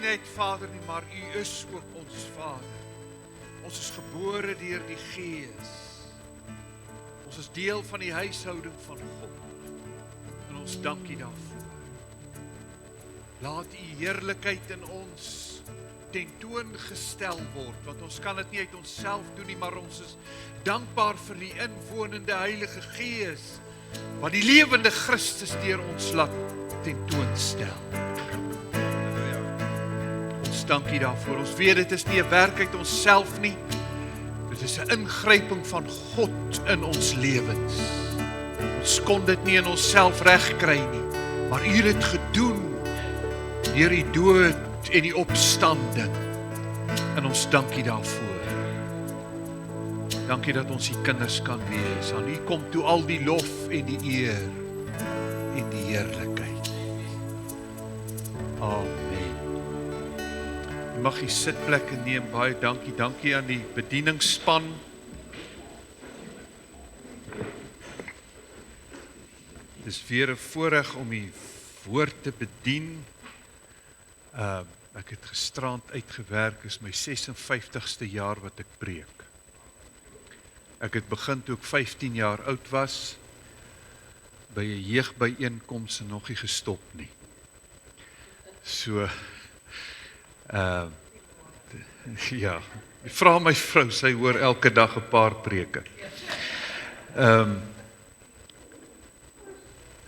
net Vader nie, maar U is ook ons Vader. Ons is gebore deur die Gees. Ons is deel van die huishouding van God. En ons dank U daarvoor. Laat U heerlikheid in ons tentoongestel word, want ons kan dit nie uit onsself doen nie, maar ons is dankbaar vir die inwonende Heilige Gees, wat die lewende Christus deur ons laat tentoonstel. Ons dank U daarvoor. Ons weet dit is nie 'n werk uit onsself nie. Dit is 'n ingryping van God in ons lewens. Ons kon dit nie in onsself regkry nie, maar U het dit gedoen deur die dood en die opstanding. En ons dank U daarvoor. Dankie dat ons U kinders kan wees. Aan U kom toe al die lof en die eer en die heerlikheid. Amen. U mag U sitplekke neem. Baie dankie. Dankie aan die bedieningsspan. Dis weer 'n voorreg om U woord te bedien. Ek het gisterand uitgewerk, is my 56ste jaar wat ek preek. Ek het begin toe ek 15 jaar oud was, by 'n jeugbyeenkoms en nog nie gestop nie. So, ja, vra my vrou, sy hoor elke dag 'n paar preke. Dit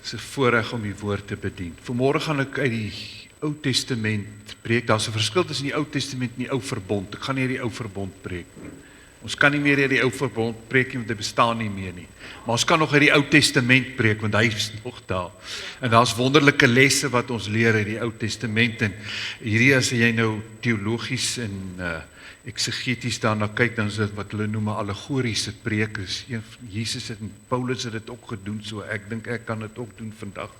is 'n voorreg om die woord te bedien. Vanmôre gaan ek uit die Ou Testament preek. Daar's 'n verskil tussen die Ou Testament en die Ou Verbond. Ek gaan nie die Ou Verbond preek nie. Ons kan nie meer uit die Ou Verbond preek nie, want dit bestaan nie meer nie. Maar ons kan nog uit die Ou Testament preek, want hy is nog daar. En daar's wonderlike lesse wat ons leer uit die Ou Testament. En hierdie, as jy nou teologies en eksegeties daarna kyk, dan is dit wat hulle noem 'n allegoriese preek. Jesus en Paulus het dit ook gedoen, so ek dink ek kan dit ook doen vandag.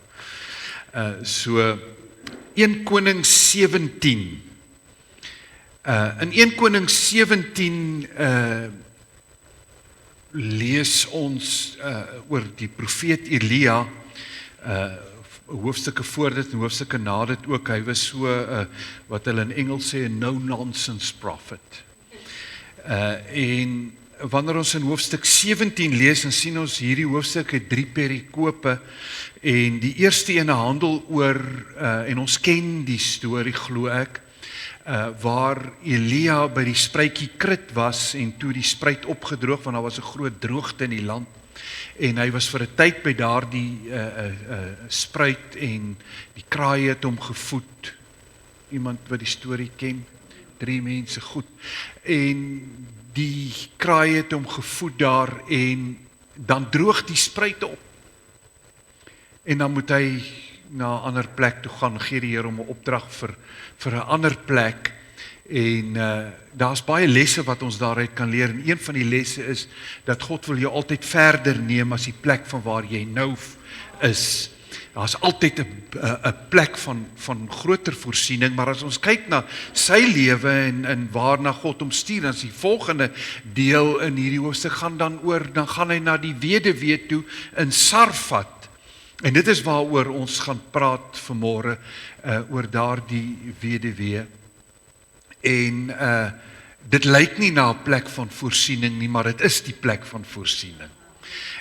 So 1 Konings 17. In 1 Konings 17 lees ons oor die profeet Elia, hoofstukke voor dit en hoofstukke na dit ook. Hy was so wat hulle in Engels sê 'n no-nonsense prophet. En wanneer ons in hoofstuk 17 lees, dan sien ons hierdie hoofstuk het 3 perikope. En die eerste ene handel oor, en ons ken die storie, glo ek, waar Elia by die spruitjie Krit was en toe die spruit opgedroog, want daar was 'n groot droogte in die land. En hy was vir 'n tyd by daardie spruit en die kraaie het hom gevoed. Iemand wat die storie ken, 3 mense, goed. En die kraaie het hom gevoed daar en dan droog die spruit op. En dan moet hy na 'n ander plek toe gaan, gee die Here hom 'n opdrag vir 'n ander plek. En daar's baie lesse wat ons daaruit kan leer. En een van die lesse is dat God wil jou altyd verder neem as die plek van waar jy nou is. Daar's altyd 'n plek van groter voorsiening, maar as ons kyk na sy lewe en waarna God hom stuur, dan is die volgende deel in hierdie hoofstuk dan gaan hy na die weduwee toe in Sarfat. En dit is waaroor ons gaan praat vanmôre, oor daardie weduwee. En dit lyk nie na 'n plek van voorsiening nie, maar dit is die plek van voorsiening.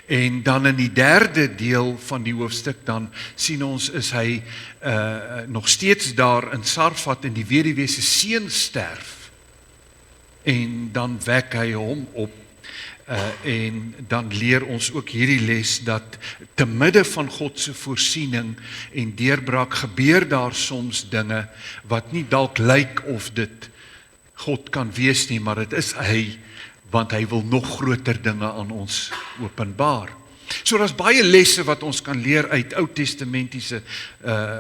En dan in die derde deel van die hoofstuk, dan sien ons is hy nog steeds daar in Sarfat en die weduwee se seun sterf. En dan wek hy hom op. En dan leer ons ook hierdie les dat te midde van God se voorsiening en deurbraak gebeur daar soms dinge wat nie dalk lyk of dit God kan wees nie, maar dit is hy, want hy wil nog groter dinge aan ons openbaar. So daar's baie lesse wat ons kan leer uit Ou Testamentiese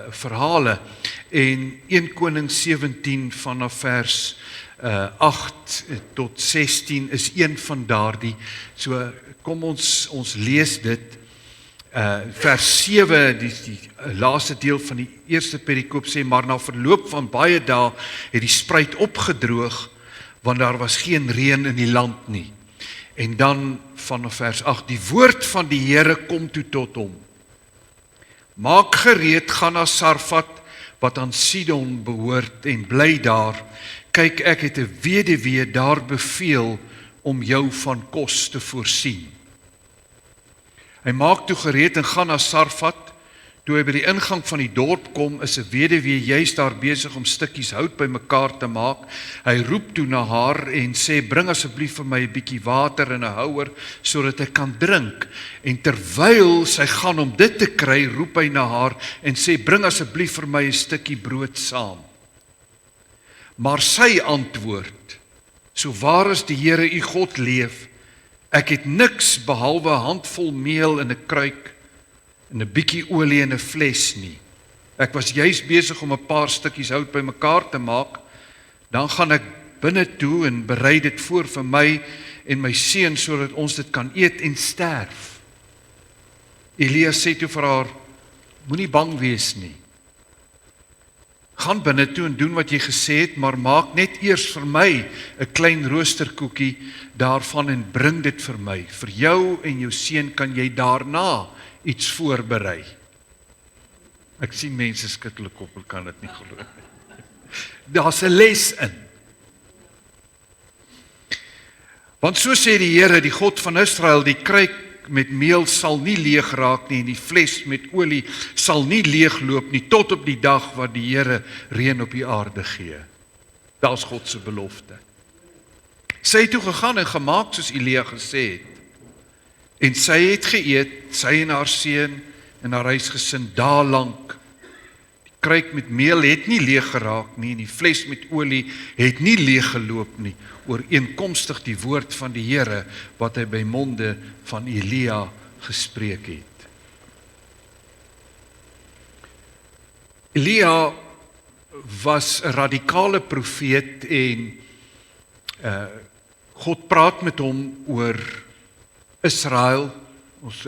verhale. En 1 Konings 17 vanaf vers 8 tot 16 is een van daardie. So kom ons lees dit. Vers 7, die laaste deel van die eerste perikoop sê, maar na verloop van baie dae het die spruit opgedroog, want daar was geen reën in die land nie. En dan vanaf vers 8, die woord van die Here kom toe tot hom. Maak gereed, gaan na Sarfat, wat aan Sidon behoort en bly daar. Kyk, ek het 'n weduwee daar beveel om jou van kos te voorsien. Hy maak toe gereed en gaan na Sarfat. Toe hy by die ingang van die dorp kom, is 'n weduwee juis daar besig om stukkies hout bymekaar te maak. Hy roep toe na haar en sê, bring asseblief vir my 'n bietjie water in 'n houer, sodat ek kan drink. En terwyl sy gaan om dit te kry, roep hy na haar en sê, bring asseblief vir my 'n stukkie brood saam. Maar sy antwoord, so waar as die Here u God leef, ek het niks behalwe 'n handvol meel in 'n kruik en 'n bietjie olie in 'n fles nie. Ek was juis besig om 'n paar stukkies hout bymekaar te maak. Dan gaan ek binne toe en berei dit voor vir my en my seun sodat ons dit kan eet en sterf. Elia sê toe vir haar, moenie bang wees nie. Gaan binne toe en doen wat jy gesê het, maar maak net eers vir my 'n klein roosterkoekie daarvan en bring dit vir my. Vir jou en jou seun kan jy daarna iets voorberei. Ek sien mense skud hulle kop, hulle kan dit nie glo. Daar's 'n les in. Want so sê die Here, die God van Israel, die kruik met meel sal nie leeg raak nie en die fles met olie sal nie leegloop nie tot op die dag wat die Here reën op die aarde gee. Daar's God se belofte. Sy het toe gegaan en gemaak soos Elia gesê het. En sy het geëet, sy en haar seun en haar huisgesin dae lank. Die kruik met meel het nie leeg geraak nie en die fles met olie het nie leeg geloop nie, ooreenkomstig die woord van die Here wat hy by monde van Elia gespreek het. Elia was 'n radikale profeet en God praat met hom oor Israel. Ons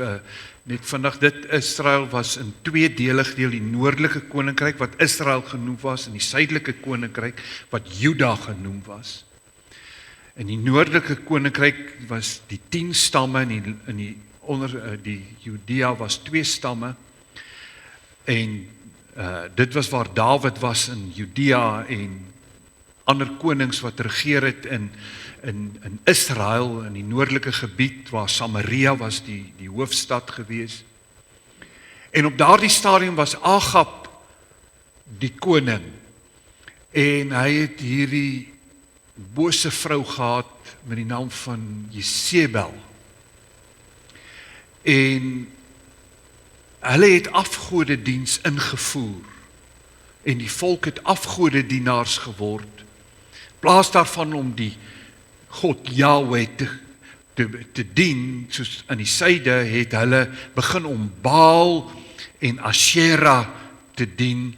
net vandag dit, Israel was in twee dele gedeel, die noordelike koninkryk wat Israel genoem was en die suidelike koninkryk wat Juda genoem was. In die noordelike koninkryk was die 10 stamme en die Judea was 2 stamme en dit was waar Dawid was in Judea en ander konings wat regeer het in Israel, in die noordelike gebied waar Samaria was die hoofstad gewees. En op daardie stadium was Agab die koning en hy het hierdie bose vrou gehad met die naam van Jezebel. En hulle het afgodediens ingevoer en die volk het afgodedienaars geword. In plaas daarvan om die God Yahweh te dien, soos in die suide, het hulle begin om Baal en Asherah te dien.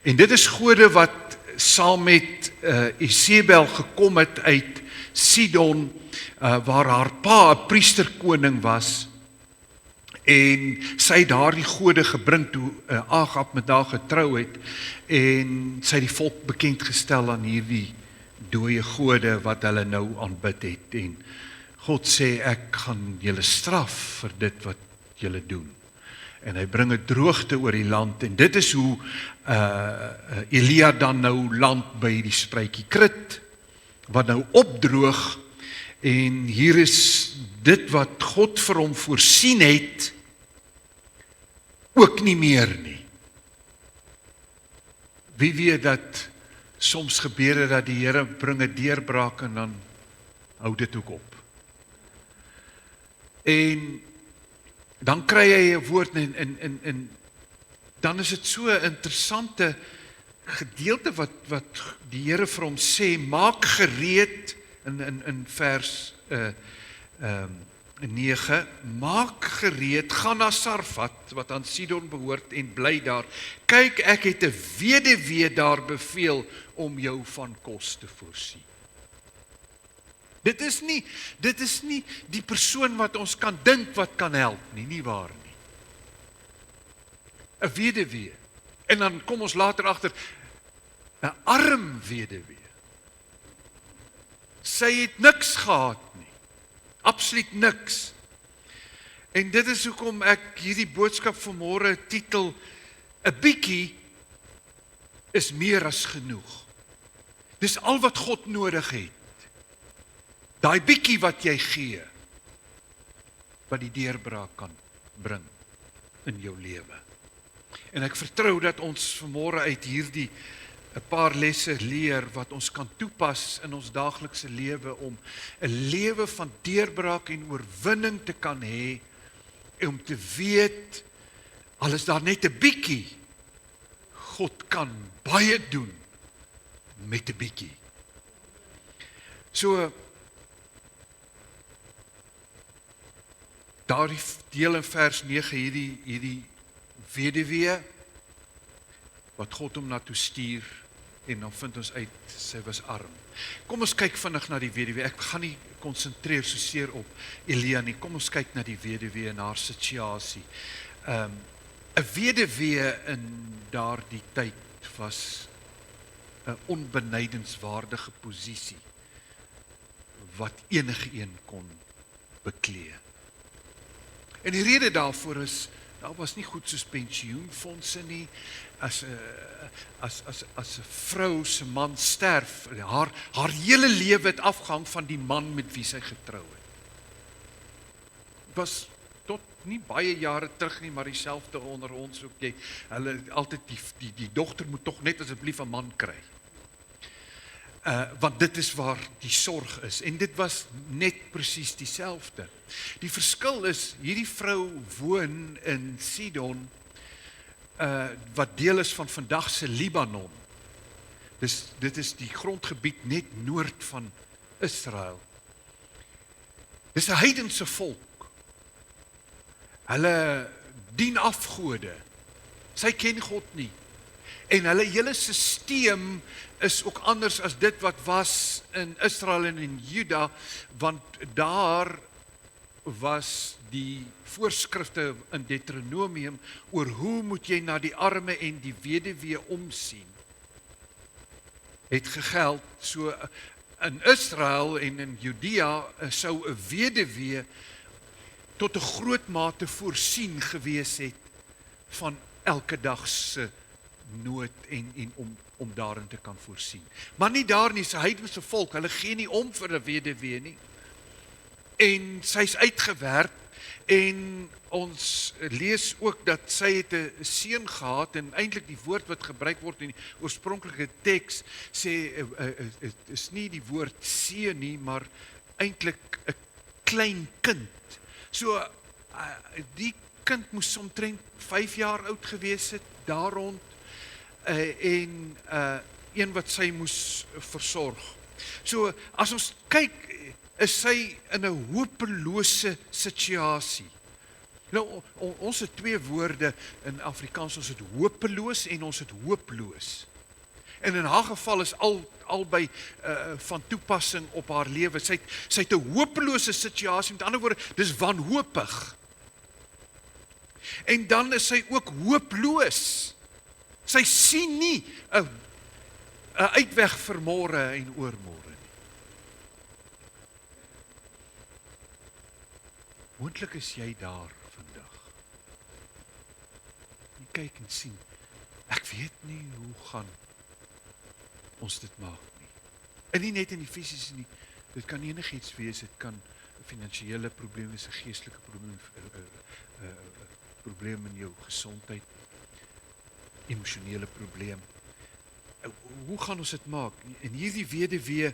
En dit is gode wat saam met Jezebel gekom het uit Sidon, waar haar pa 'n priesterkoning was. En sy het daardie gode gebring toe Agab met haar getrou het en sy het die volk bekend gestel aan hierdie dooie gode wat hulle nou aanbid het. En God sê, ek gaan julle straf vir dit wat julle doen. En hy bring 'n droogte oor die land en dit is hoe Elia dan nou land by die spruitjie Krit wat nou opdroog en hier is dit wat God vir hom voorsien het ook nie meer nie. Wie weet dat soms gebeur dit dat die Here bring 'n deurbraak en dan hou dit ook op. En dan kry hy 'n woord en dan is dit so 'n interessante gedeelte wat die Here vir hom sê, maak gereed in vers 9, maak gereed, gaan na Sarfat wat aan Sidon behoort en bly daar. Kyk, ek het 'n weduwee daar beveel om jou van kos te voorsien. Dit is nie die persoon wat ons kan dink wat kan help nie waar nie. 'n weduwee. En dan kom ons later agter 'n arm weduwee. Sy het niks gehad nie. Absoluut niks. En dit is hoekom ek hierdie boodskap vanmôre titel 'n bietjie is meer as genoeg. Dis al wat God nodig het. Daai bietjie wat jy gee, wat die deurbraak kan bring in jou lewe. En ek vertrou dat ons vanmôre uit hierdie 'n paar lesse leer wat ons kan toepas in ons daaglikse lewe om 'n lewe van deurbraak en oorwinning te kan hê, om te weet, al is daar net 'n bietjie, God kan baie doen met 'n bietjie. So, daardie deel in vers 9, hierdie weduwee, wat God hom na toe stuur, en dan vind ons uit, sy was arm. Kom ons kyk vinnig na die weduwee. Ek gaan nie konsentreer so seer op Elia nie. Kom ons kyk na die weduwee en haar situasie. 'n Weduwee in daardie tyd was 'n onbenydenswaardige posisie wat enige een kon beklee. En die rede daarvoor is, daar was nie goed soos pensioenfondse nie. As 'n vrou se man sterf, haar hele lewe het afgehang van die man met wie sy getrou het. Was tot nie baie jare terug nie, maar dieselfde onder ons ook. Hulle altyd die dogter moet tog net asseblief 'n man kry. Want dit is waar die sorg is. En dit was net presies dieselfde. Die verskil is, hierdie vrou woon in Sidon, wat deel is van vandag se Libanon. Dit is die grondgebied net noord van Israel. Dis 'n heidense volk. Hulle dien afgode. Sy ken God nie. En hulle hele sisteem is ook anders as dit wat was in Israel en in Juda, want daar was die voorskrifte in Deuteronomium oor hoe moet jy na die arme en die weduwee omsien, het gegeld. So in Israel en in Judea sou 'n weduwee tot 'n groot mate voorsien gewees het van elke dag se nood en om daarin te kan voorsien. Maar nie daar nie, sy heidense volk, hulle gee nie om vir 'n weduwee nie. En sy's uitgewerp, en ons lees ook dat sy het 'n seun gehad, en eintlik die woord wat gebruik word in die oorspronklike teks sê, is nie die woord seun nie, maar eintlik 'n klein kind. So, die kind moes omtrent 5 jaar oud gewees het, daar rond, en een wat sy moes versorg. So, as ons kyk, is sy in 'n hopelose situasie. Nou, ons het 2 woorde in Afrikaans, ons het hopeloos en ons het hooploos. En in haar geval is albei van toepassing op haar lewe. Sy het 'n hopelose situasie, met ander woorde, dis wanhoopig. En dan is sy ook hooploos. Sy sien nie 'n uitweg vir môre en oormôre nie. Moontlik is jy daar vandag. Jy kyk en sien, ek weet nie hoe gaan ons dit maak nie. En nie net in die fisiese nie, dit kan enigiets wees, dit kan 'n finansiële probleem wees, 'n geestelike probleem, probleem in jou gesondheid, emosionele probleem. Hoe gaan ons dit maak? En hierdie weduwee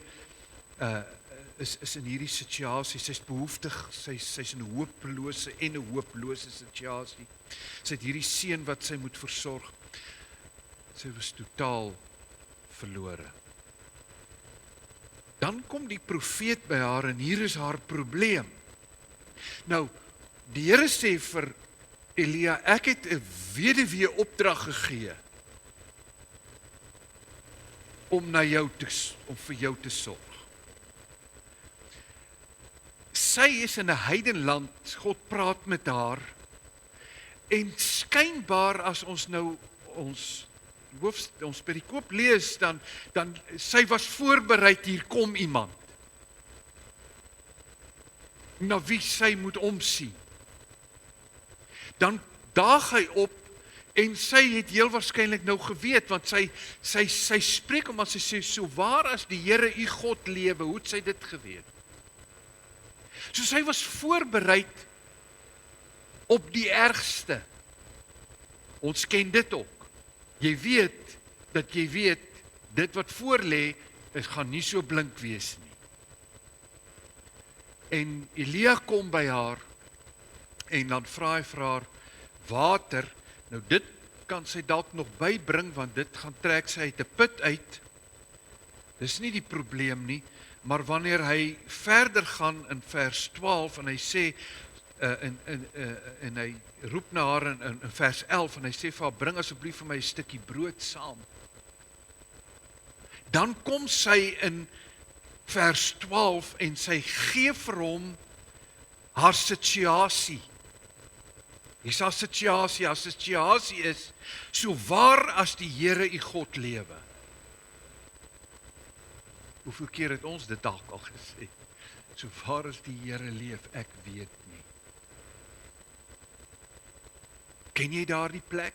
is in hierdie situasie, sy's behoeftig, sy's in 'n hopelose en 'n hooplose situasie. Sy het hierdie seun wat sy moet versorg. Sy was totaal verlore. Dan kom die profeet by haar en hier is haar probleem. Nou, die Here sê vir Elia, ek het 'n weduwee opdrag gegee om vir jou te sorg. Sy is in 'n heidenland, God praat met haar, en skynbaar as ons nou ons perikoop lees, dan sy was voorbereid, hier kom iemand na wie sy moet omsien. Dan daag hy op En sy het heel waarskynlik nou geweet, want sy spreek omdat sy sê, so waar as die Here u God lewe, hoe het sy dit geweet? So sy was voorbereid op die ergste. Ons ken dit ook. Jy weet, dat jy weet, dit wat voor lê, dit gaan nie so blink wees nie. En Elia kom by haar, en dan vra hy vir haar water. Nou dit kan sy dalk nog bybring, want dit gaan trek sy uit 'n put uit. Dis nie die probleem nie, maar wanneer hy verder gaan in vers 12, en hy sê, en hy roep na haar in vers 11, en hy sê vir haar, bring asseblief vir my 'n stukkie brood saam. Dan kom sy in vers 12, en sy gee vir hom haar situasie. Hier's haar situasie is, so waar as die Here u God lewe. Hoeveel keer het ons dit dalk al gesê? So waar as die Here leef, ek weet nie. Ken jy daardie plek?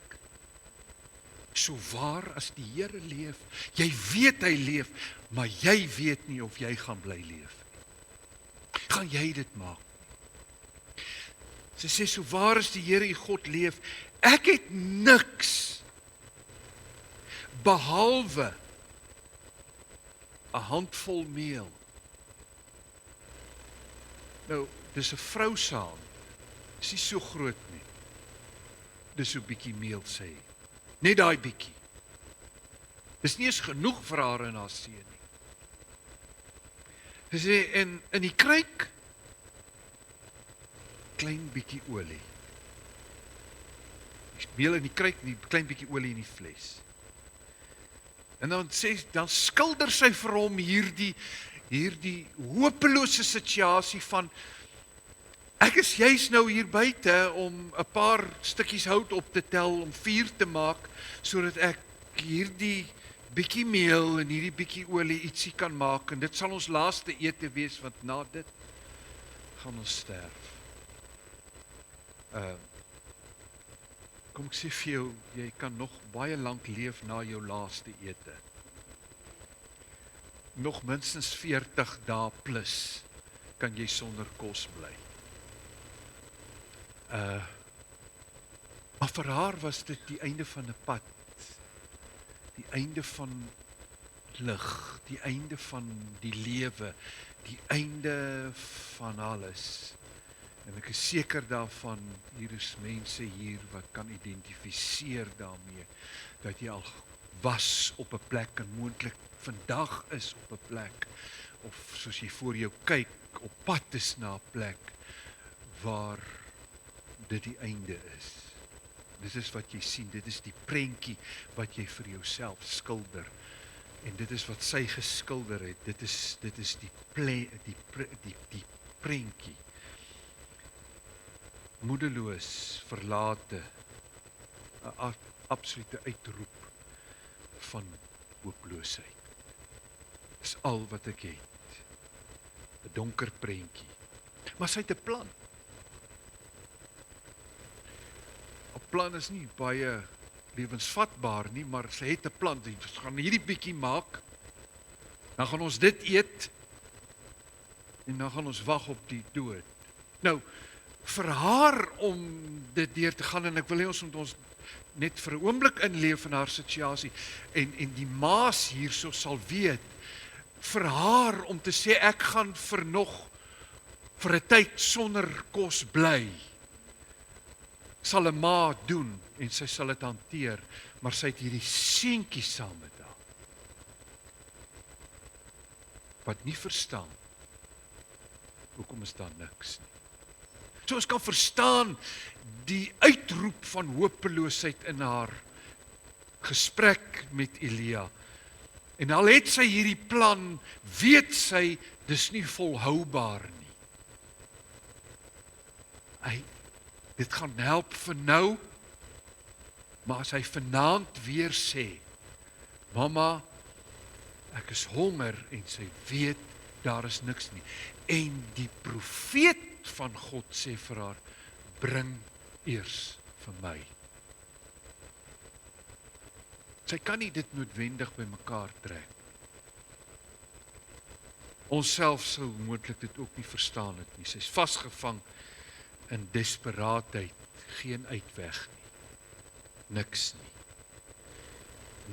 So waar as die Here leef, jy weet hy leef, maar jy weet nie of jy gaan bly leef. Gaan jy dit maak? Sy sê, so waar as die Here u God leef, ek het niks behalwe 'n handvol meel. Nou, dis 'n vrou se hand. Dis nie so groot nie. Dis so 'n bietjie meel sê. Net daai bietjie. Dis nie eens genoeg vir haar en haar seun nie. Sy sê, en in die kruik, klein bietjie olie. Meel in die kruik, klein bietjie olie in die fles. En dan skilder sy vir hom hierdie hopelose situasie van, ek is juis nou hier buite om 'n paar stukkies hout op te tel, om vuur te maak, sodat ek hierdie bietjie meel en hierdie bietjie olie ietsie kan maak, en dit sal ons laaste ete wees, want na dit gaan ons sterf. Kom ek sê vir jou, jy kan nog baie lank leef na jou laaste ete. Nog minstens 40 dae plus kan jy sonder kos bly. Maar vir haar was dit die einde van 'n pad. Die einde van lig, die einde van die lewe, die einde van alles. En ek is seker daarvan, hier is mense hier wat kan identifiseer daarmee, dat jy al was op 'n plek, en moontlik vandag is op 'n plek, of soos jy voor jou kyk, op pad is na 'n plek, waar dit die einde is. Dit is wat jy sien, dit is die prentjie wat jy vir jouself skilder, en dit is wat sy geskilder het, dit is die prentjie. Moedeloos, verlate, 'n absolute uitroep van hooploosheid. Dis al wat ek het. 'n Donker prentjie. Maar sy het 'n plan. 'n Plan is nie baie lewensvatbaar nie, maar sy het 'n plan. Ons gaan hierdie bietjie maak, dan gaan ons dit eet, en dan gaan ons wag op die dood. Nou, vir haar om dit deur te gaan, en ek wil hê ons moet ons net vir 'n oomblik inleef in haar situasie, en die maas hierso sal weet, vir haar om te sê, ek gaan vir 'n tyd sonder kos bly, sal 'n ma doen, en sy sal dit hanteer, maar sy het hierdie seentjie saam met haar, wat nie verstaan, hoekom is daar niks nie. So ons kan verstaan die uitroep van hopeloosheid in haar gesprek met Elia. En al het sy hierdie plan, weet sy, dis nie volhoubaar nie. Dit gaan help vir nou, maar as hy vanaand weer sê, mamma, ek is honger, en sy weet, daar is niks nie. En die profeet van God sê vir haar, bring eers vir my Sy kan nie dit noodwendig by mekaar trek. Ons self sou moontlik dit ook nie verstaan het nie. Sy's vasgevang in desperaatheid, geen uitweg nie. Niks nie.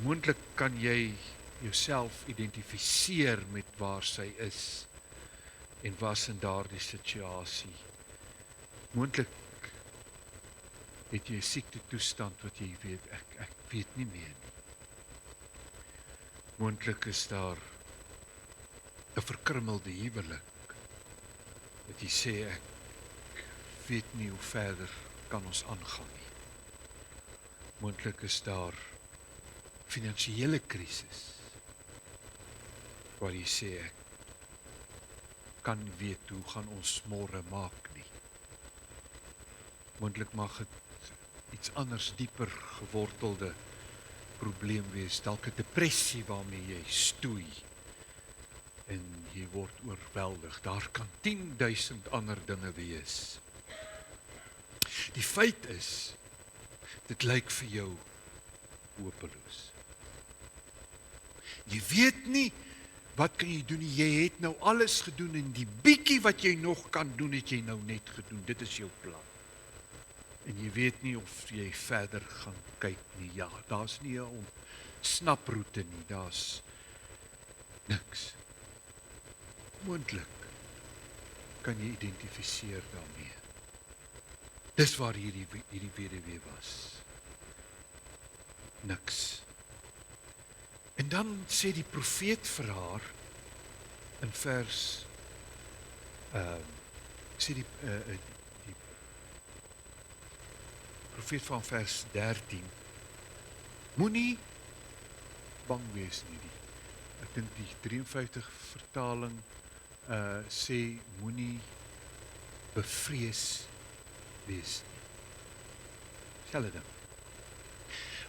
Moontlik kan jy jouself identifiseer met waar sy is en was in daardie situasie. Moontlik het jy 'n siekte toestand wat jy weet, ek weet nie meer nie. Moontlik is daar 'n verkrummelde huwelik, dat jy sê, ek weet nie hoe verder kan ons aangaan nie. Moontlik is daar finansiële krisis, waar jy sê, ek kan nie weet hoe gaan ons môre maak nie. Moontlik mag het iets anders dieper gewortelde probleem wees, dalk 'n depressie waarmee jy stoei en jy word oorweldig. Daar kan 10.000 ander dinge wees. Die feit is, dit lyk vir jou hopeloos. Jy weet nie, wat kan jy doen? Jy het nou alles gedoen en die bietjie wat jy nog kan doen, het jy nou net gedoen. Dit is jou plan. En jy weet nie of jy verder gaan kyk nie. Ja, daar's nie 'n ontsnaproete nie. Daar's niks. Moontlik kan jy identifiseer daarmee. Dis waar hierdie weduwee was. Niks. En dan sê die profeet vir haar in vers sê die profeet van vers 13, moenie bang wees nie. Ek dink die 53 vertaling sê moenie bevrees wees nie. Selfde ding.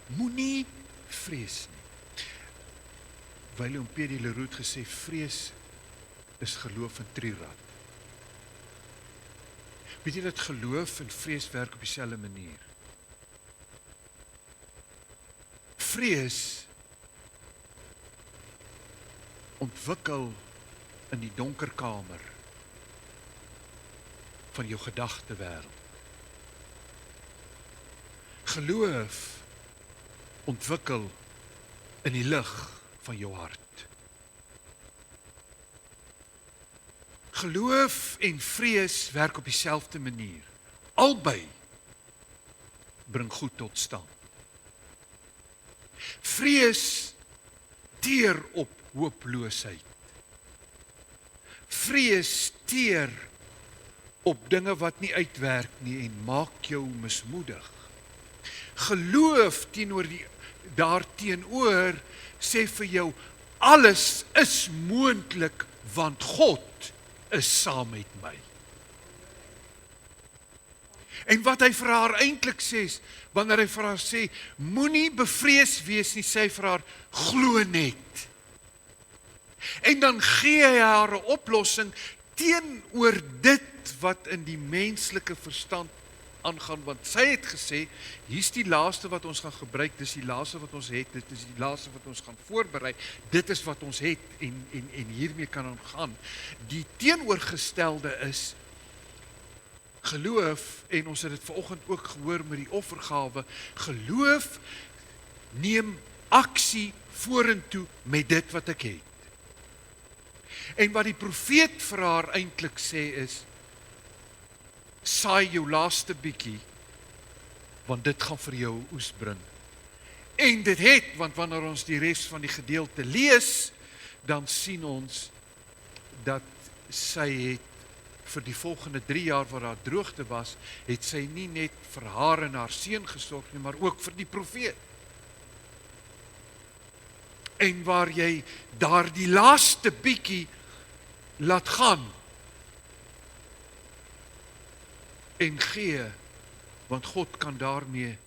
Moenie vrees nie. Willem P. de Leroux het gesê, vrees is geloof in trierad. Weet jy dat geloof en vrees werk op dieselfde manier? Vrees ontwikkel in die donker kamer van jou gedagtewêreld. Geloof ontwikkel in die lig van jou hart. Geloof en vrees werk op dieselfde manier. Albei bring goed tot stand. Vrees teer op hooploosheid. Vrees teer op dinge wat nie uitwerk nie en maak jou mismoedig. Geloof daarteenoor sê vir jou, alles is moontlik want God is saam met my. En wat hy vir haar eintlik sê, wanneer hy vir haar sê, moenie bevrees wees nie, sê hy vir haar, glo net. En dan gee hy haar 'n oplossing teenoor dit wat in die menslike verstand aangaan, want sy het gesê, hier's die laaste wat ons gaan gebruik, dis die laaste wat ons het, dit is die laaste wat ons gaan voorberei, dit is wat ons het, en hiermee kan ons gaan. Die teenoorgestelde is, geloof, en ons het dit vanoggend ook gehoor met die offergawe, geloof neem aksie vorentoe met dit wat ek het. En wat die profeet vir haar eintlik sê is, saai jou laaste bietjie, want dit gaan vir jou oes bring. En dit het, want wanneer ons die res van die gedeelte lees, dan sien ons dat sy het vir die volgende 3 jaar wat daar droogte was, het sy nie net vir haar en haar seun gesorg nie, maar ook vir die profeet. En waar jy daar die laaste bietjie laat gaan en gee, want God kan daarmee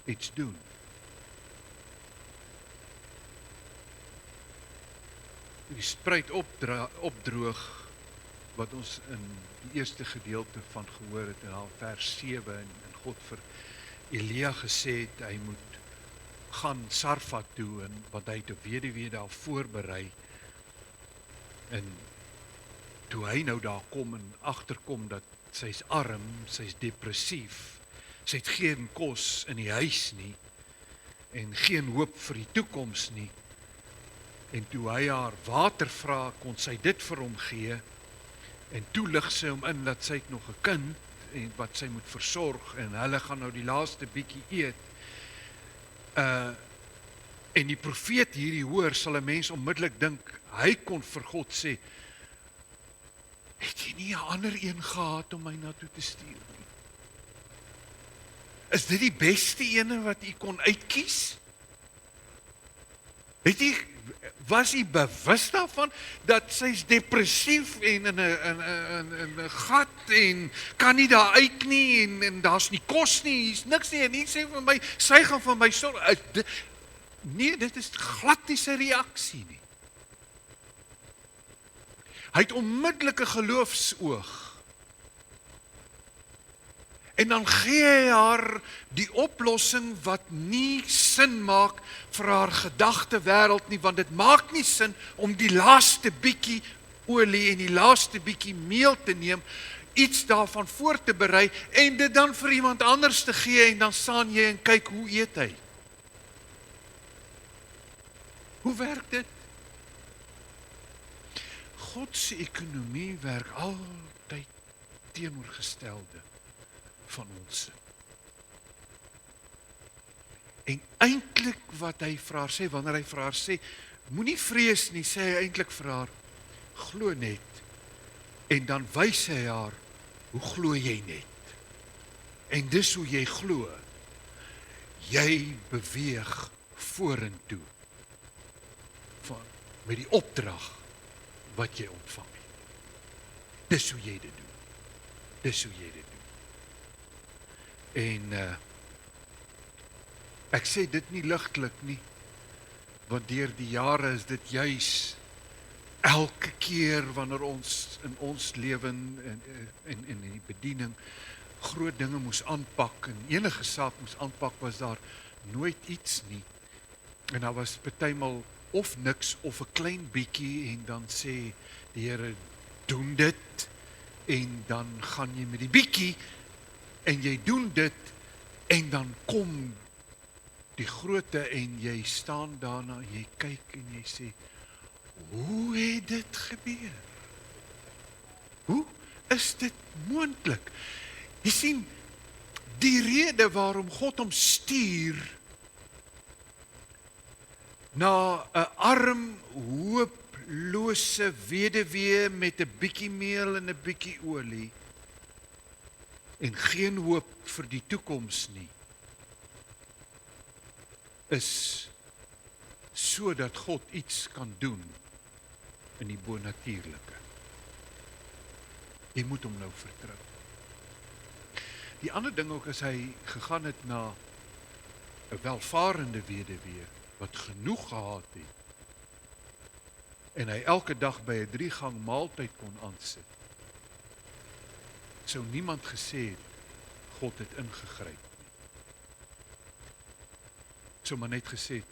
iets doen. Die spruit opdroog wat ons in die eerste gedeelte van gehoor het in vers 7 en God vir Elia gesê het, hy moet gaan Sarfat toe, en want hy het 'n weduwee daar voorberei, en toe hy nou daar kom en agterkom dat sy's arm, sy's depressief, sy het geen kos in die huis nie, en geen hoop vir die toekoms nie, en toe hy haar water vra, kon sy dit vir hom gee, en toe lig sy hom in dat sy het nog 'n kind, en wat sy moet versorg, en hulle gaan nou die laaste bietjie eet. En die profeet hierdie hoor, sal 'n mens onmiddellik dink, hy kon vir God sê, het jy nie 'n ander een gehad om my na toe te stuur nie? Is dit die beste ene wat u kon uitkies? Was hy bewus daarvan dat sy's depressief en in 'n gat en kan nie daar uit nie en daar's nie kos nie, hier's niks nie, en nie sê vir my, sy gaan vir my sorg. Nee, dit is glad nie sy reaksie nie. Hy het onmiddellik 'n geloofsoog. En dan gee hy haar die oplossing wat nie sin maak vir haar gedagtewêreld nie, want dit maak nie sin om die laaste bietjie olie en die laaste bietjie meel te neem, iets daarvan voor te berei en dit dan vir iemand anders te gee en dan staan jy en kyk hoe eet hy. Hoe werk dit? God se ekonomie werk altyd teenoorgestelde van ons. En eintlik wat hy vir haar sê, wanneer hy vir haar sê, moenie vrees nie, sê hy eintlik vir haar, glo net. En dan wys hy haar, hoe glo jy net? En dis hoe jy glo. Jy beweeg vorentoe met die opdrag wat jy ontvang het. Dis hoe jy dit doen. Dis hoe jy dit doen. En ek sê dit nie ligtelik nie, want deur die jare is dit juis elke keer wanneer ons in ons lewe en in die bediening groot dinge moes aanpak en enige saak moes aanpak, was daar nooit iets nie. En daar was partymal of niks of 'n klein bietjie en dan sê die Here, doen dit, en dan gaan jy met die bietjie en jy doen dit en dan kom die grootte en jy staan daarna, jy kyk en jy sê, hoe het dit gebeur? Hoe is dit moontlik? Jy sien, die rede waarom God hom stuur na 'n arm, hooplose weduwee met 'n bietjie meel en 'n bietjie olie en geen hoop vir die toekoms nie, is sodat God iets kan doen in die bonatuurlike. Jy moet hom nou vertrou. Die ander ding ook is hy gegaan het na 'n welvarende weduwee wat genoeg gehad het en hy elke dag by 'n 3-gang maaltyd kon aansit. Sou niemand gesê het God het ingegryp nie. Sou maar net gesê het,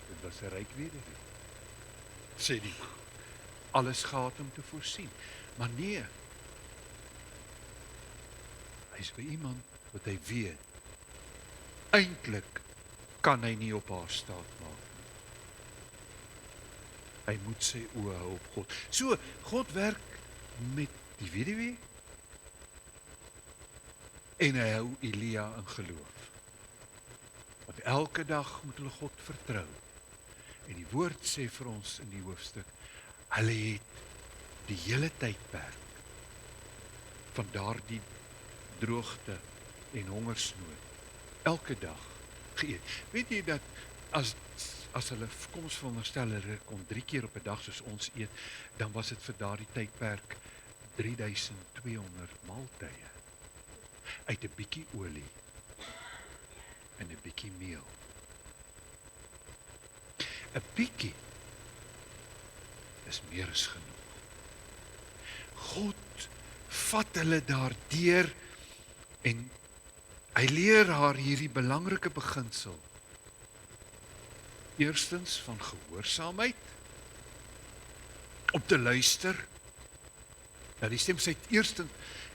dit was 'n ryk weduwee. Sê die, alles gehad om te voorsien. Maar nee, hy is by iemand wat hy weet, eintlik kan hy nie op haar staat maak nie. Hy moet sy oë hou op God. So, God werk met die weduwee en hy hou Elia in geloof. Want elke dag moet hulle God vertrou. En die woord sê vir ons in die hoofstuk, hulle het die hele tydperk van daardie droogte en hongersnood elke dag geëet. Weet jy dat as hulle, kom ons veronderstel, hulle kon 3 keer op 'n dag soos ons eet, dan was dit vir daardie tydperk 3200 maaltye uit 'n bietjie olie en 'n bietjie meel. 'n bietjie is meer as genoeg. God vat hulle daardeur en hy leer haar hierdie belangrike beginsel. Eerstens van gehoorsaamheid, om te luister. Nou die stem,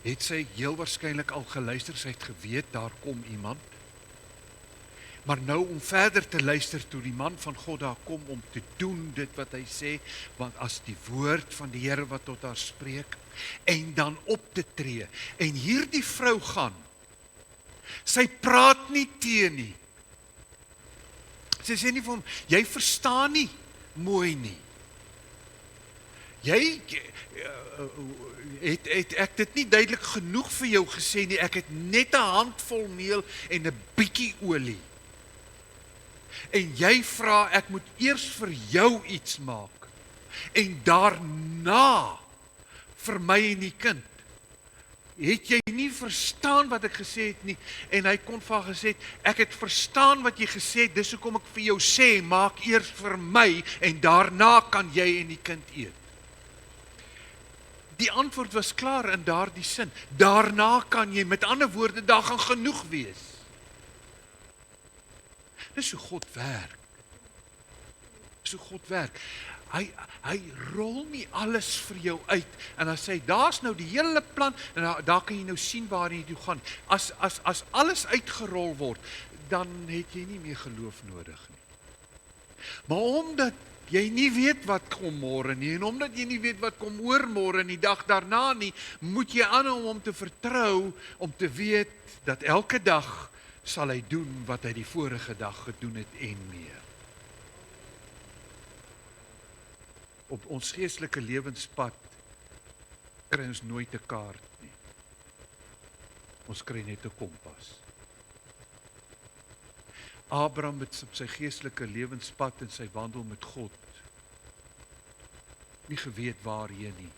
het sy heel waarskynlik al geluister, sy het geweet, daar kom iemand. Maar nou om verder te luister toe die man van God daar kom om te doen dit wat hy sê, want as die woord van die Here wat tot haar spreek, en dan op te tree. En hierdie vrou gaan, sy praat nie teen nie. Sy sê nie vir hom, jy verstaan nie mooi nie. Jy het ek dit nie duidelik genoeg vir jou gesê nie, ek het net 'n handvol meel en 'n bietjie olie. En jy vra ek moet eers vir jou iets maak en daarna vir my en die kind. Het jy nie verstaan wat ek gesê het nie? En hy kon vir haar gesê, ek het verstaan wat jy gesê het, dis hoekom ek vir jou sê, maak eers vir my en daarna kan jy en die kind eet. Die antwoord was klaar in daardie sin. Daarna kan jy, met ander woorde, daar gaan genoeg wees. Dis hoe God werk. Dis hoe God werk. Hy rol nie alles vir jou uit en dan sê hy, daar's nou die hele plan en daar kan jy nou sien waar jy toe gaan. As alles uitgerol word, dan het jy nie meer geloof nodig nie. Maar omdat jy nie weet wat kom môre nie en omdat jy nie weet wat kom oormôre en die dag daarna nie, moet jy aanhou om te vertrou, om te weet dat elke dag sal hy doen wat hy die vorige dag gedoen het en meer. Op ons geestelike lewenspad kry ons nooit 'n kaart nie. Ons kry net 'n kompas. Abraham het op sy geestelike lewenspad en sy wandel met God nie geweet waarheen nie.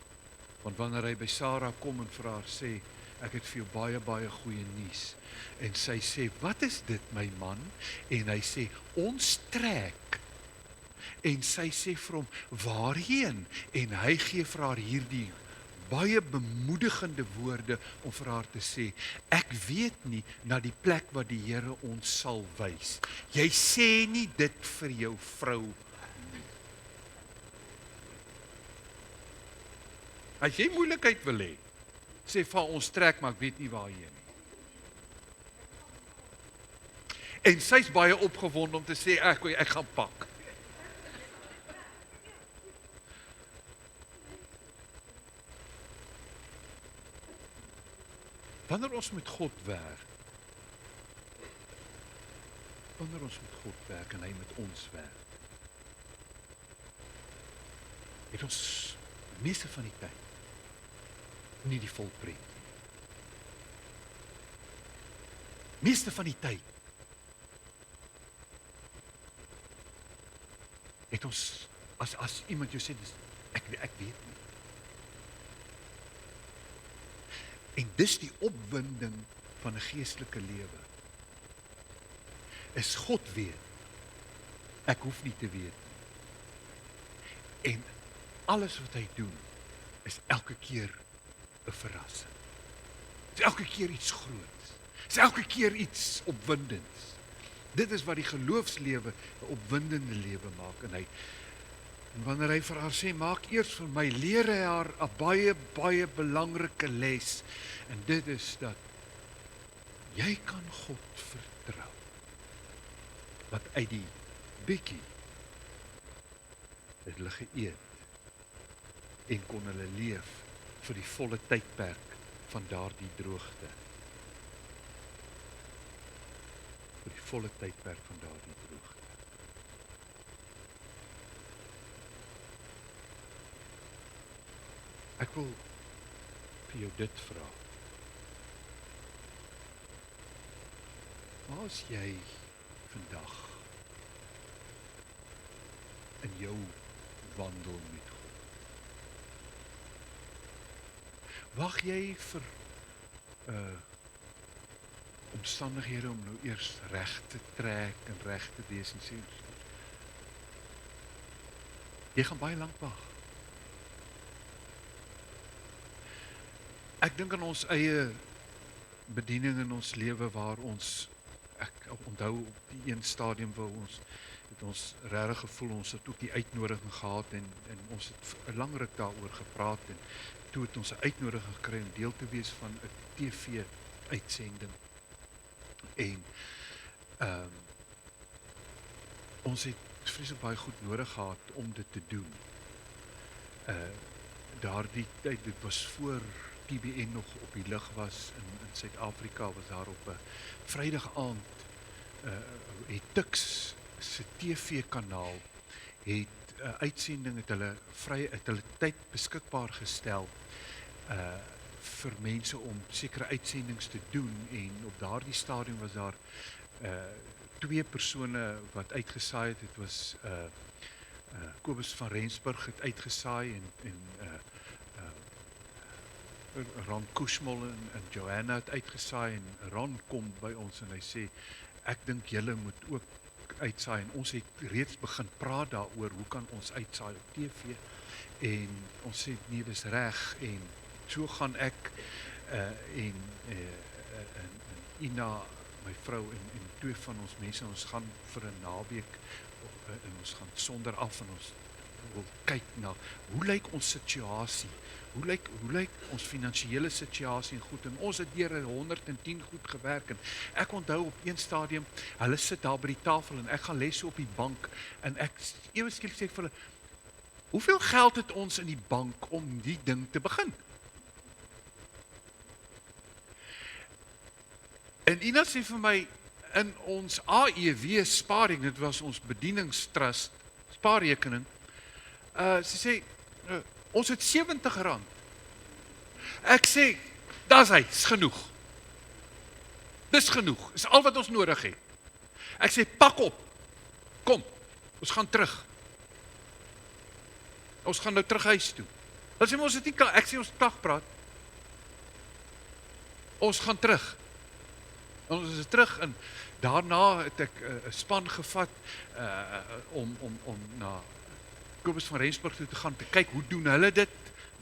Want wanneer hy by Sara kom en vir haar sê, ek het vir jou baie, baie goeie nuus. En sy sê, wat is dit my man? En hy sê, ons trek. En sy sê vir hom, waarheen? En hy gee vir haar hierdie baie bemoedigende woorde om vir haar te sê, ek weet nie na die plek wat die Here ons sal wys. Jy sê nie dit vir jou vrou nie. As jy moeilikheid wil hê, sê van ons trek, maar ek weet nie waarheen nie. En sy's baie opgewonde om te sê, ek gaan pak. Wanneer ons met God werk, en hy met ons werk, het ons meeste van die tyd nie die volpret nie. Meeste van die tyd het ons, as iemand jou sê, ek weet nie. En dis die opwinding van 'n geestelike lewe. Is God weet. Ek hoef nie te weet nie. En alles wat hy doen, is elke keer 'n verrassing. Is elke keer iets groots. Is elke keer iets opwindends. Dit is wat die geloofslewe 'n opwindende lewe maak. En wanneer hy vir haar sê, maak eers vir my, leer hy haar 'n baie, baie belangrike les. En dit is dat jy kan God vertrou. Want uit die bietjie het hulle geëet en kon hulle leef vir die volle tydperk van daardie droogte. Vir die volle tydperk van daardie droogte. Ek wil vir jou dit vra. Waar is jy vandag in jou wandel met God? Wag jy vir omstandighede om nou eers reg te trek en reg te wees en sê, jy gaan baie lank wag. Ek dink aan ons eie bediening in ons lewe waar ons, ek onthou op die een stadium waar ons het ons regtig gevoel, ons het ook die uitnodiging gehad en ons het 'n lang ruk daaroor gepraat en toe het ons 'n uitnodiging gekry om deel te wees van 'n TV-uitsending. En ons het vreeslik baie goed nodig gehad om dit te doen. Daardie tyd, dit was voor TBN nog op die lug was in Suid-Afrika, was daar op 'n Vrydag aand het Tuks se TV-kanaal het 'n uitsending het hulle tyd beskikbaar gestel vir mense om sekere uitsendings te doen en op daardie stadium was daar twee persone wat uitgesaai het. Dit was Kobus van Rensburg het uitgesaai en Ron Kushmol en Joanna het uitgesaai en Ron kom by ons en hy sê ek dink julle moet ook uitsaai en ons het reeds begin praat daaroor hoe kan ons uitsaai op TV en ons sê nee, dis reg en so gaan ek en Ina, my vrou en twee van ons mense, ons gaan vir 'n naweek en ons gaan sonder af en ons wil kyk na hoe lyk ons situasie, hoe lyk ons finansiële situasie en goed en ons het deur 110 goed gewerk en ek onthou op een stadium, hulle sit daar by die tafel en ek gaan lê so op die bank en ek ewe skielik sê ek vir hulle, hoeveel geld het ons in die bank om die ding te begin? En Ina sê vir my, in ons AEW sparing, dit was ons bedieningstrust spaarrekening, sy sê, ons het R70. Ek sê, dis hy, is genoeg. Dis genoeg, is al wat ons nodig het. Ek sê, pak op, kom, ons gaan terug. Ons gaan nou terug huis toe. Hulle sê, ons het nie klaar, ek sê, ons klag praat. Ons gaan terug. Ons is terug en daarna het ek 'n span gevat om na Kobus van Rensburg toe te gaan te kyk hoe doen hulle dit.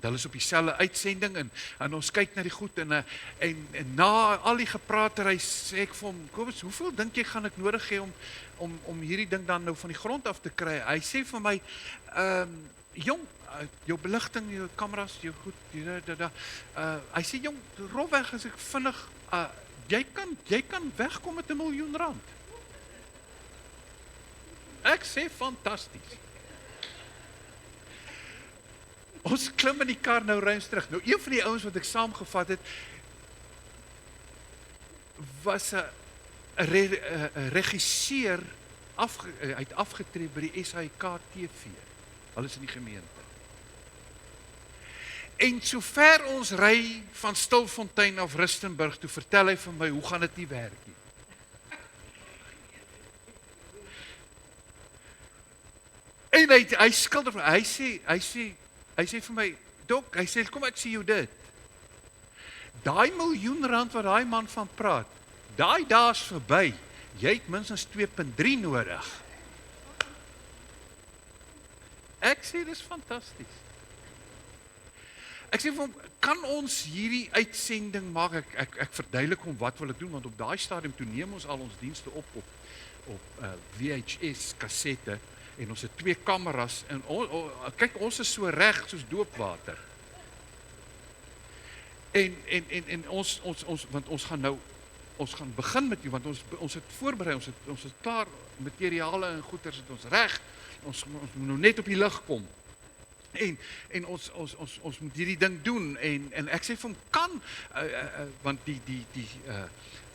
Hulle is op dieselfde uitsending en ons kyk na die goed en na al die gepraatery sê ek vir hom, Kobus, hoeveel dink jy gaan ek nodig hê om hierdie ding dan nou van die grond af te kry? Hy sê vir my, jong, jou beligting, jou kameras, jou goed, hy sê jong, rofweg as ek vinnig jy kan wegkom met R1 miljoen. Ek sê fantasties. Ons klim in die kar nou ruim terug. Nou een van die ouens wat ek saamgevat het was 'n regisseur hy het afgetree by die SAIK TV. Hulle is in die gemeente. En so ver ons ry van Stilfontein af Rustenburg toe vertel hy vir my hoe gaan dit nie werk nie. En hy skilder vir hy sê vir my, Dok, hy sê kom ek sê jou dit. Daai R1 miljoen wat daai man van praat, daai dae's verby. Jy het minstens 2.3 nodig. Ek sê dis fantasties. Ek sê vir hom, kan ons hierdie uitsending maak? Ek verduidelik hom wat wil ek doen, want op daai stadium toe neem ons al ons dienste op VHS kassette en ons het 2 kameras en kyk, ons is so reg soos doopwater. En ons want ons gaan begin met u, want ons het voorberei, ons het klaar materiale en goeders het ons reg. Ons moet nou net op die lig kom. En ons moet hierdie ding doen en ek sê vir hom kan want die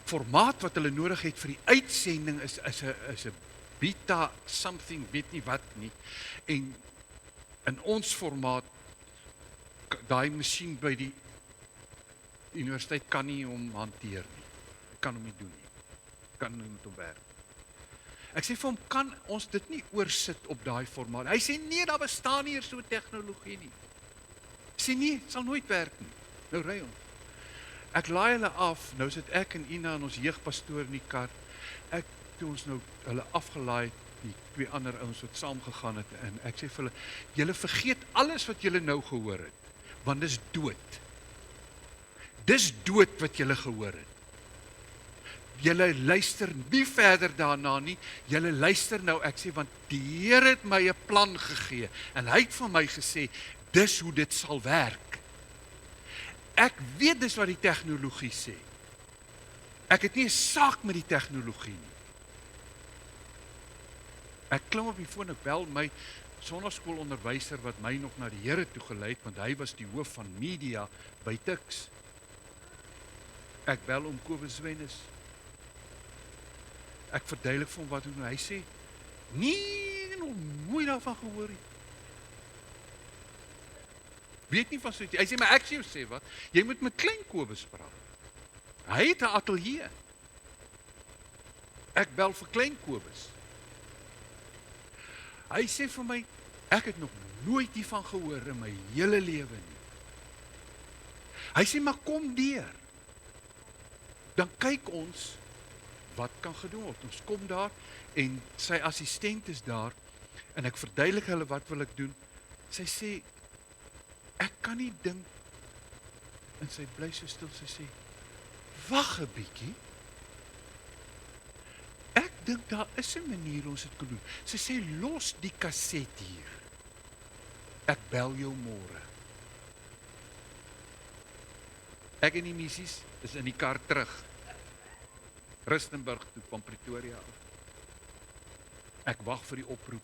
formaat wat hulle nodig het vir die uitsending is 'n beta something, weet nie wat nie. En in ons formaat daai masjien by die universiteit kan nie hom hanteer nie. Kan hom nie doen nie. Kan nie met hom werk. Ek sê vir hom, kan ons dit nie oorsit op daai formaat? Hy sê, nee, daar bestaan nie so tegnologie nie. Ek sê, nee, het sal nooit werk nie. Nou ry ons. Ek laai hulle af, nou sit ek en Ina en ons jeugpastoor in die kar. Toe ons nou hulle afgelaai, die 2 ander ouens wat saamgegaan het, en ek sê vir hulle, julle vergeet alles wat julle nou gehoor het, want dis dood. Dis dood wat julle gehoor het. julle luister nie verder daarna nie, julle luister nou, ek sê, want die Here het my 'n plan gegee, en hy het vir my gesê, dis hoe dit sal werk. Ek weet dis wat die tegnologie sê. Ek het nie 'n saak met die tegnologie nie. Ek klim op die foon, ek bel my sonnaskoolonderwyser wat my nog na die Here toe gelei het, want hy was die hoof van media by Tuks. Ek bel om Kobus Wennes. Ek verduidelik vir hom wat doen. Hy sê, nee, nog nooit daarvan gehoor nie. Weet nie van so iets. Hy sê, maar ek sê wat, jy moet met klein Kobus praat. Hy het 'n ateljee. Ek bel vir klein Kobus. Hy sê vir my, ek het nog nooit hiervan gehoor in my hele lewe nie. Hy sê, maar kom deur. Dan kyk ons, wat kan gedoen word. Ons kom daar, en sy assistent is daar, en ek verduidelik hulle, wat wil ek doen? Sy sê, ek kan nie dink, en sy bly so stil, sy sê, wag 'n bietjie, ek dink daar is 'n manier ons dit kan doen. Sy sê, los die kaset hier, ek bel jou môre. Ek en die missies is in die kar terug, Rustenburg toe, van Pretoria af. Ek wag vir die oproep.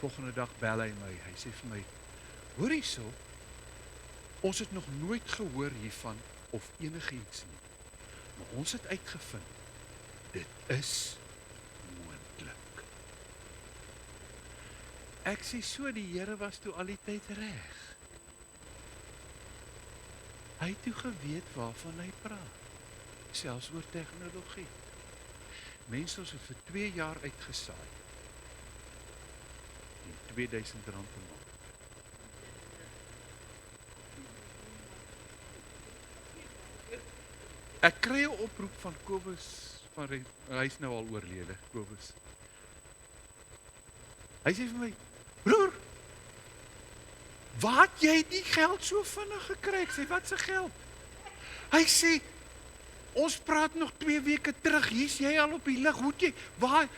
Volgende dag bel hy my, hy sê vir my, hoor hierso, ons het nog nooit gehoor hiervan, of enigiets nie, maar ons het uitgevind, dit is moontlik. Ek sê so, die Here was toe al die tyd reg. Hy het toe geweet waarvan hy praat, selfs oor tegnologie. Mense, ons het vir 2 jaar uitgesaai, en R2000 per maand. Ek kry 'n oproep van Kobus, hy is nou al oorlede, Kobus. Hy sê vir my, broer, waar het jy die geld so vinnig gekry? Ek sê, wat se geld? Hy sê, ons praat nog 2 weke terug, hier's jy al op die lig, hoe het jy, waar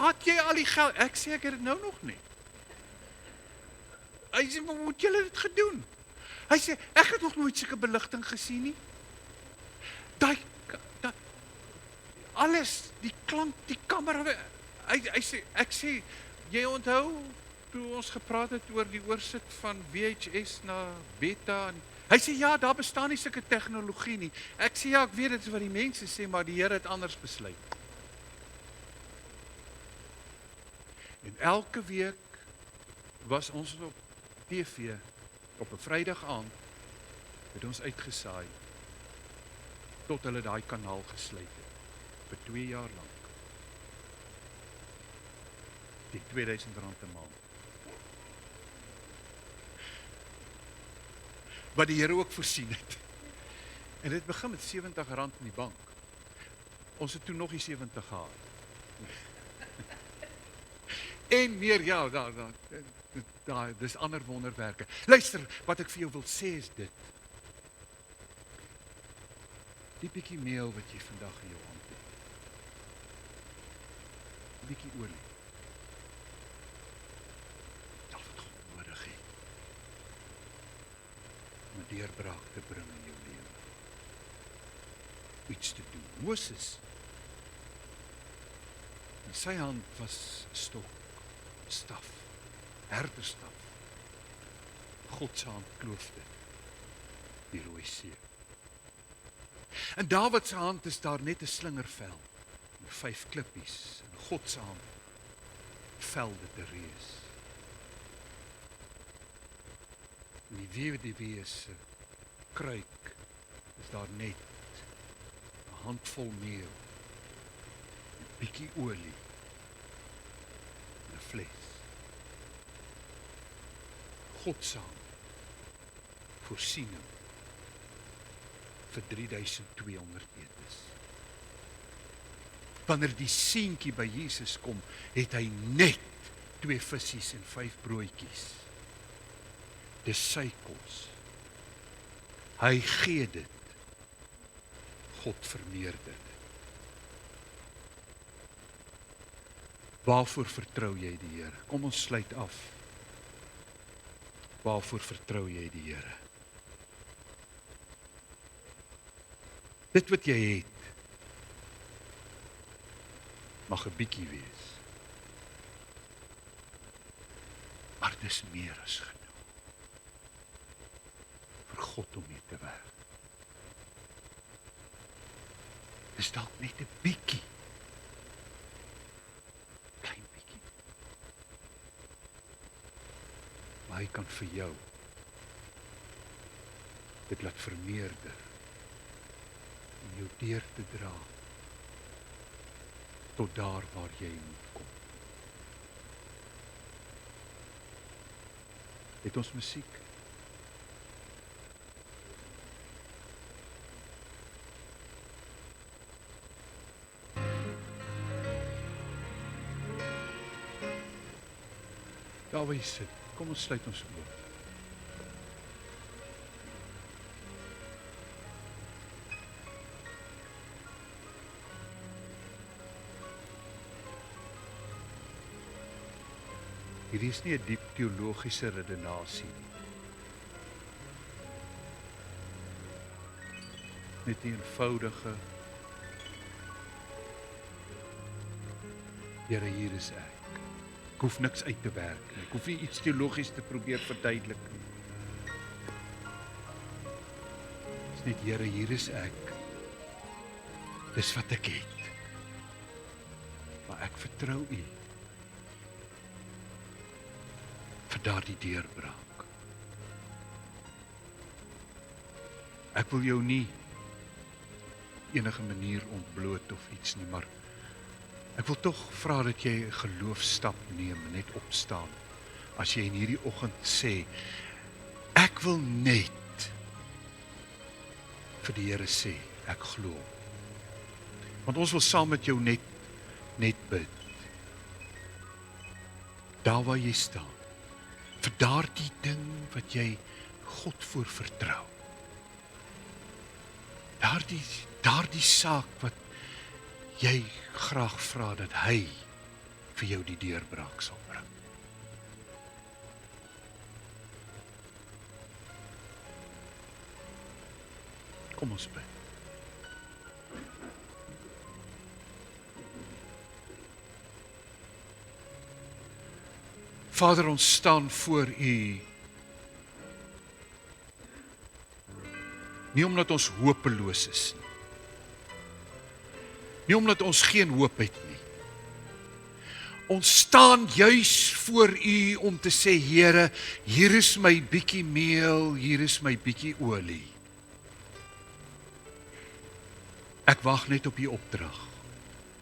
het jy al die geld? Ek sê, ek het dit nou nog nie. Hy sê, maar hoe het julle dit gedoen? Hy sê, ek het nog nooit sulke beligting gesien nie. Alles, die klank, die kamera, ek sê, jy onthou, toe ons gepraat het oor die oorsit van VHS na beta, hy sê, ja, daar bestaan nie sulke tegnologie nie. Ek sê, ja, ek weet dit is wat die mense sê, maar die Here het anders besluit. En elke week was ons op TV, op 'n Vrydag aand, het ons uitgesaai, tot hulle daai kanaal gesluit het, vir 2 jaar lank. Die R2000 per maand. Wat die Here ook voorsien het. En dit begin met R70 in die bank. Ons het toe nog die 70 gehad. En meer, ja, dis ander wonderwerke. Luister, wat ek vir jou wil sê is dit. Die bietjie meel wat jy vandag in jou hand het. Die bietjie olie. Sal wat God nodig het. Om 'n deurbraak te bring in jou lewe. Iets te doen. Moses, in sy hand was 'n stok, staf, herderstaf. God se hand kloof dit, die Rooi See. In Dawid se hand is daar net 'n slingervel, met 5 klippies, en God se hand vel dit 'n reus. In die weduwee se kruik is daar net 'n handvol meel, 'n bietjie olie, en 'n fles. God se hand, voorsiening vir 3200 etes. Wanneer die seentjie by Jesus kom, het hy net 2 visse en 5 broodjies. Dis sy kos. Hy gee dit. God vermeerder dit. Waarvoor vertrou jy die Here? Kom ons sluit af. Waarvoor vertrou jy die Here? Dit wat jy het, mag 'n bietjie wees. Maar dis meer as genoeg vir God om mee te werk. Dis dalk net 'n bietjie. Klein bietjie. Maar hy kan vir jou dit laat vermeerder en jou deur te dra tot daar waar jy moet kom. Het ons musiek? Daar waar jy sit, kom ons sluit ons oë. Hierdie is nie 'n diep teologiese redenasie nie. Net 'n eenvoudige Here, hier is ek. Ek hoef niks uit te werk nie. Ek hoef nie iets teologies te probeer verduidelik nie. Dis net, Here, hier is ek. Dis wat ek het. Maar ek vertrou U vir daardie deurbraak. Ek wil jou nie enige manier ontbloot of iets nie, maar ek wil tog vra dat jy 'n geloofstap neem, net opstaan. As jy in hierdie oggend sê, ek wil net vir die Here sê, ek glo. Want ons wil saam met jou net bid. Daar waar jy staan, vir daardie ding wat jy God voor vertrou. Daardie saak wat jy graag vra dat hy vir jou die deurbraak sal bring. Kom ons bid. Vader, ons staan voor U, nie omdat ons hopeloos is nie. Nie omdat ons geen hoop het nie. Ons staan juis voor U om te sê, Here, hier is my bietjie meel, hier is my bietjie olie. Ek wag net op U opdrag.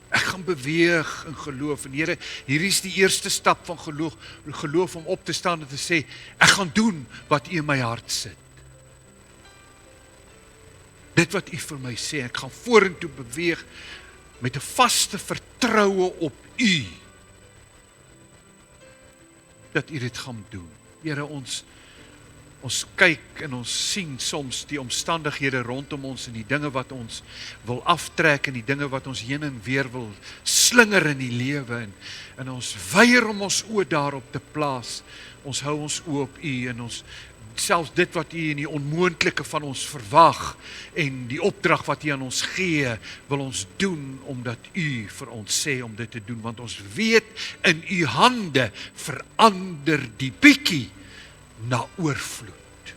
Ek gaan beweeg in geloof. En Here, hier is die eerste stap van geloof om op te staan en te sê, ek gaan doen wat U in my hart sit. Dit wat U vir my sê, ek gaan vorentoe beweeg met 'n vaste vertroue op U. Dat U dit gaan doen. Here, ons kyk en ons sien soms die omstandighede rondom ons en die dinge wat ons wil aftrek en die dinge wat ons heen en weer wil slinger in die lewe en ons weier om ons oë daarop te plaas. Ons hou ons oë op U en ons selfs dit wat U in die onmoontlike van ons verwag en die opdrag wat U aan ons gee, wil ons doen omdat U vir ons sê om dit te doen, want ons weet in U hande verander die bietjie na oorvloed.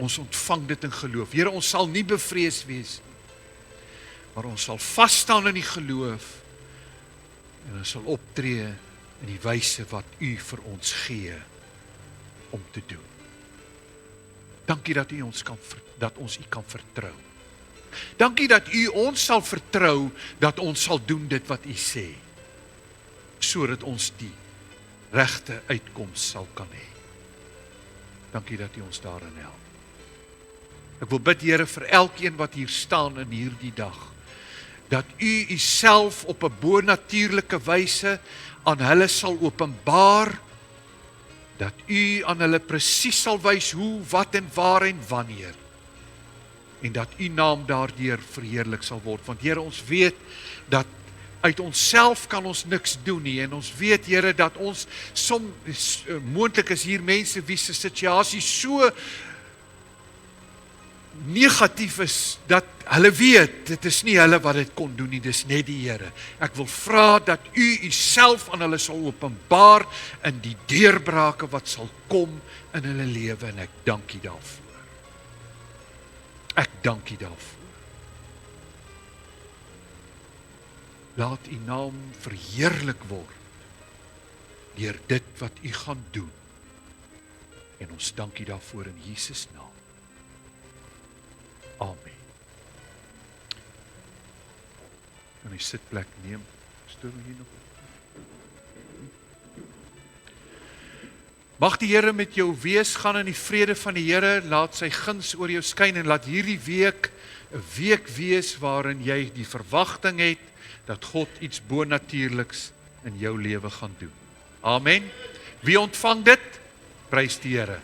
Ons ontvang dit in geloof. Here, ons sal nie bevrees wees nie, maar ons sal vas staan in die geloof en ons sal optree in die wyse wat U vir ons gee om te doen. Dankie dat U ons kan vertrou. Dankie dat U ons sal vertrou dat ons sal doen dit wat U sê, sodat ons die regte uitkoms sal kan hê. Dankie dat U ons daarin help. Ek wil bid, Here, vir elkeen wat hier staan in hierdie dag, dat U Uself op 'n bonatuurlike wyse aan hulle sal openbaar, dat U aan hulle presies sal wys hoe, wat en waar en wanneer. en dat U naam daardeur verheerlik sal word. Want Here, ons weet dat uit onsself kan ons niks doen nie, en ons weet, Here, dat ons moontlik is hier mense wie se situasie so negatief is, dat hulle weet, dit is nie hulle wat dit kon doen nie, dis net die Here. Ek wil vra dat U Uself aan hulle sal openbaar in die deurbrake wat sal kom in hulle lewe, en ek dank U daarvoor. Ek dank U daarvoor. Laat U naam verheerlik word deur dit wat U gaan doen. En ons dank U daarvoor in Jesus naam. Amen. Kan jy sitplek neem? Stoor hier nog. Mag die Here met jou wees, gaan in die vrede van die Here, laat sy guns oor jou skyn, en laat hierdie week 'n week wees waarin jy die verwagting het dat God iets bonatuurliks in jou lewe gaan doen. Amen. Wie ontvang dit? Prys die Here.